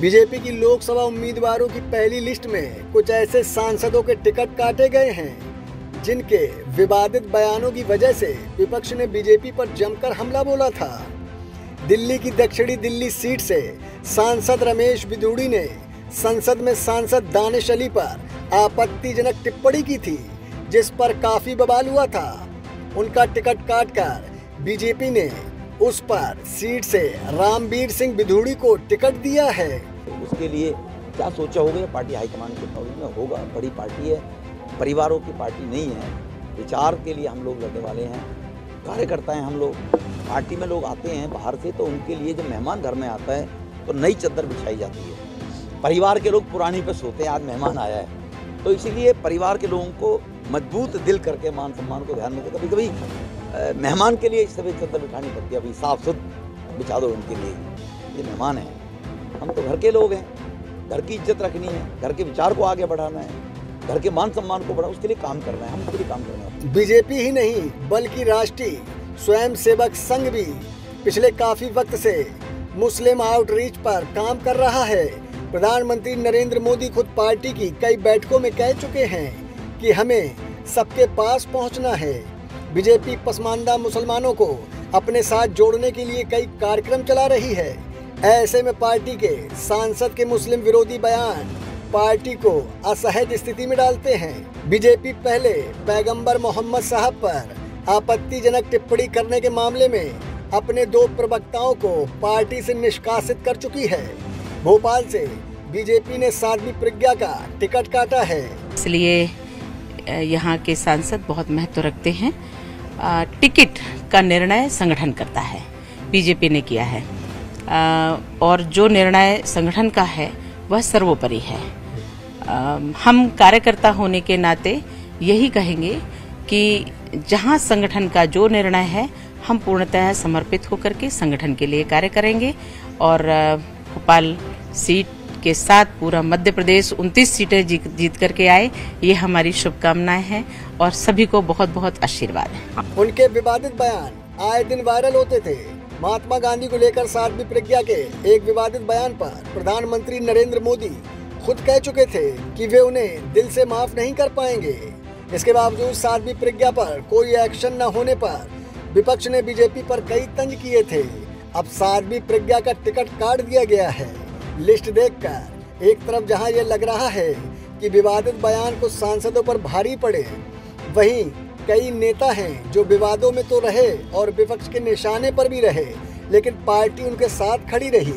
BJP की लोकसभा उम्मीदवारों की पहली लिस्ट में कुछ ऐसे सांसदों के टिकट काटे गए हैं जिनके विवादित बयानों की वजह से विपक्ष ने बीजेपी पर जमकर हमला बोला था। दिल्ली की दक्षिणी दिल्ली सीट से सांसद रमेश बिधूड़ी ने संसद में सांसद दानिश अली पर आपत्तिजनक टिप्पणी की थी, जिस पर काफी बवाल हुआ था। उनका टिकट काटकर बीजेपी ने उस पर सीट से रामवीर सिंह बिधूड़ी को टिकट दिया है। उसके लिए क्या सोचा होगा पार्टी हाईकमान के नॉलेज में होगा। बड़ी पार्टी है, परिवारों की पार्टी नहीं है। विचार के लिए हम लोग लड़ने वाले हैं, कार्यकर्ता हैं हम लोग। पार्टी में लोग आते हैं बाहर से, तो उनके लिए जब मेहमान घर में आता है तो नई चादर बिछाई जाती है। परिवार के लोग पुरानी पे सोते हैं, आज मेहमान आया है तो इसीलिए परिवार के लोगों को मजबूत दिल करके मान सम्मान को ध्यान में कभी कभी मेहमान के लिए इस तरह चादर बिछानी पड़ती है। अभी साफ सुथ बिछा दो उनके लिए, ये मेहमान हैं, हम तो घर के लोग हैं। घर की इज्जत रखनी है, घर के विचार को आगे बढ़ाना है, घर के मान सम्मान को बढ़ाना, उसके लिए काम करना है। हम उसके लिए काम करना है। बीजेपी ही नहीं बल्कि राष्ट्रीय स्वयंसेवक संघ भी पिछले काफी वक्त से मुस्लिम आउटरीच पर काम कर रहा है। प्रधानमंत्री नरेंद्र मोदी खुद पार्टी की कई बैठकों में कह चुके हैं कि हमें सबके पास पहुंचना है। बीजेपी पसमानदा मुसलमानों को अपने साथ जोड़ने के लिए कई कार्यक्रम चला रही है। ऐसे में पार्टी के सांसद के मुस्लिम विरोधी बयान पार्टी को असहज स्थिति में डालते हैं। बीजेपी पहले पैगंबर मोहम्मद साहब पर आपत्तिजनक टिप्पणी करने के मामले में अपने 2 प्रवक्ताओं को पार्टी से निष्कासित कर चुकी है। भोपाल से बीजेपी ने साध्वी प्रज्ञा का टिकट काटा है। इसलिए यहाँ के सांसद बहुत महत्व रखते हैं। टिकट का निर्णय संगठन करता है, बीजेपी ने किया है, और जो निर्णय संगठन का है वह सर्वोपरि है। हम कार्यकर्ता होने के नाते यही कहेंगे कि जहाँ संगठन का जो निर्णय है हम पूर्णतः समर्पित होकर के संगठन के लिए कार्य करेंगे। और भोपाल सीट के साथ पूरा मध्य प्रदेश 29 सीटें जीत करके आए, ये हमारी शुभकामनाएं हैं और सभी को बहुत बहुत आशीर्वाद है। उनके विवादित बयान आए दिन वायरल होते थे। महात्मा गांधी को लेकर साध्वी प्रज्ञा के एक विवादित बयान पर प्रधानमंत्री नरेंद्र मोदी खुद कह चुके थे कि वे उन्हें दिल से माफ नहीं कर पाएंगे। इसके बावजूद साध्वी प्रज्ञा पर कोई एक्शन न होने पर विपक्ष ने बीजेपी पर कई तंज किए थे। अब साध्वी प्रज्ञा का टिकट काट दिया गया है। लिस्ट देखकर एक तरफ जहां ये लग रहा है कि विवादित बयान कुछ सांसदों पर भारी पड़े, वहीं कई नेता हैं जो विवादों में तो रहे और विपक्ष के निशाने पर भी रहे, लेकिन पार्टी उनके साथ खड़ी रही।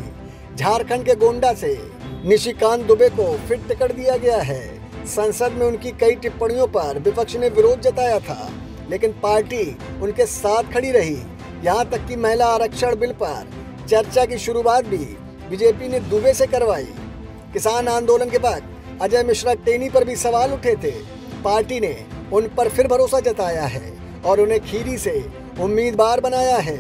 झारखंड के गोंडा से निशिकांत दुबे को फिर टिकट दिया गया है। संसद में उनकी कई टिप्पणियों पर विपक्ष ने विरोध जताया था, लेकिन पार्टी उनके साथ खड़ी रही। यहाँ तक कि महिला आरक्षण बिल पर चर्चा की शुरुआत भी बीजेपी ने दुबे से करवाई। किसान आंदोलन के बाद अजय मिश्रा टेनी पर भी सवाल उठे थे। पार्टी ने उन पर फिर भरोसा जताया है और उन्हें खीरी से उम्मीदवार बनाया है।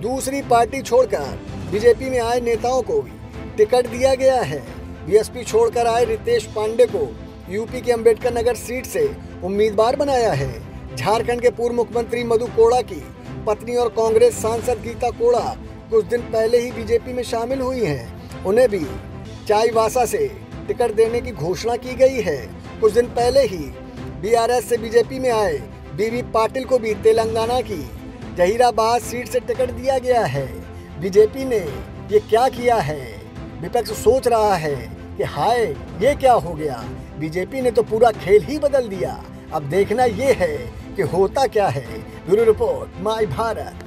दूसरी पार्टी छोड़कर बीजेपी में आए नेताओं को भी टिकट दिया गया है। बीएसपी छोड़कर आए रितेश पांडे को यूपी के अंबेडकर नगर सीट से उम्मीदवार बनाया है। झारखंड के पूर्व मुख्यमंत्री मधु कोड़ा की पत्नी और कांग्रेस सांसद गीता कोड़ा कुछ दिन पहले ही बीजेपी में शामिल हुई हैं। उन्हें भी चाईबासा से टिकट देने की घोषणा की गई है। कुछ दिन पहले ही बीआरएस से बीजेपी में आए बीबी पाटिल को भी तेलंगाना की जहीराबाद सीट से टिकट दिया गया है। बीजेपी ने ये क्या किया है? विपक्ष सोच रहा है कि हाय ये क्या हो गया। बीजेपी ने तो पूरा खेल ही बदल दिया। अब देखना ये है कि होता क्या है। Bureau report, my Bharat.